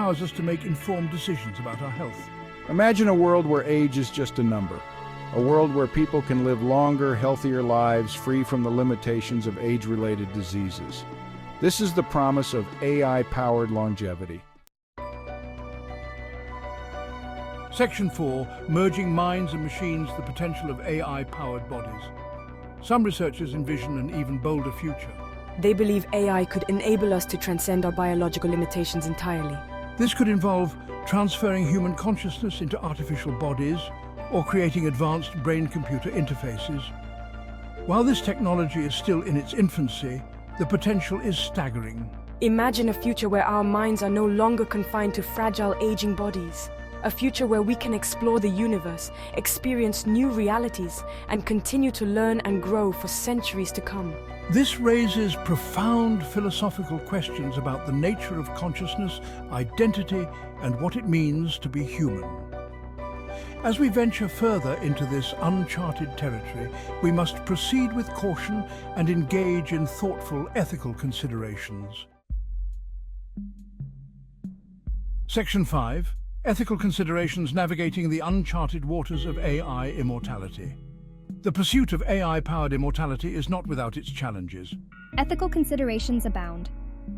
empowers us to make informed decisions about our health. Imagine a world where age is just a number. A world where people can live longer, healthier lives free from the limitations of age-related diseases. This is the promise of AI-powered longevity. Section 4, Merging Minds and Machines, the Potential of AI-Powered Bodies. Some researchers envision an even bolder future. They believe AI could enable us to transcend our biological limitations entirely. This could involve transferring human consciousness into artificial bodies or creating advanced brain-computer interfaces. While this technology is still in its infancy, the potential is staggering. Imagine a future where our minds are no longer confined to fragile, aging bodies. A future where we can explore the universe, experience new realities, and continue to learn and grow for centuries to come. This raises profound philosophical questions about the nature of consciousness, identity, and what it means to be human. As we venture further into this uncharted territory, we must proceed with caution and engage in thoughtful ethical considerations. Section 5. Ethical Considerations Navigating the Uncharted Waters of AI Immortality. The pursuit of AI-powered immortality is not without its challenges. Ethical considerations abound.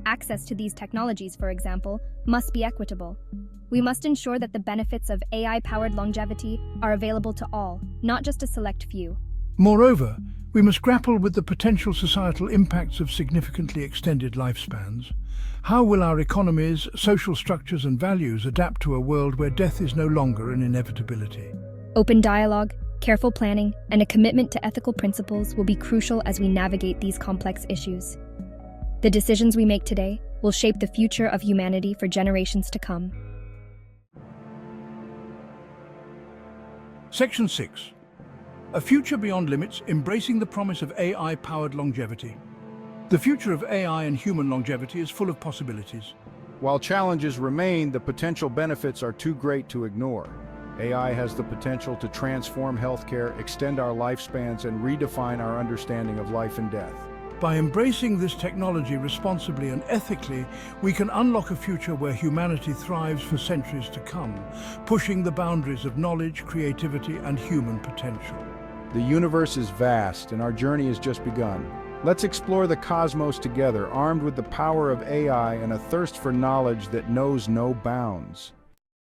Access to these technologies, for example, must be equitable. We must ensure that the benefits of AI-powered longevity are available to all, not just a select few. Moreover, we must grapple with the potential societal impacts of significantly extended lifespans. How will our economies, social structures, and values adapt to a world where death is no longer an inevitability? Open dialogue, careful planning, and a commitment to ethical principles will be crucial as we navigate these complex issues. The decisions we make today will shape the future of humanity for generations to come. Section 6. A Future Beyond Limits, Embracing the Promise of AI-Powered Longevity. The future of AI and human longevity is full of possibilities. While challenges remain, the potential benefits are too great to ignore. AI has the potential to transform healthcare, extend our lifespans, and redefine our understanding of life and death. By embracing this technology responsibly and ethically, we can unlock a future where humanity thrives for centuries to come, pushing the boundaries of knowledge, creativity, and human potential. The universe is vast, and our journey has just begun. Let's explore the cosmos together, armed with the power of AI and a thirst for knowledge that knows no bounds.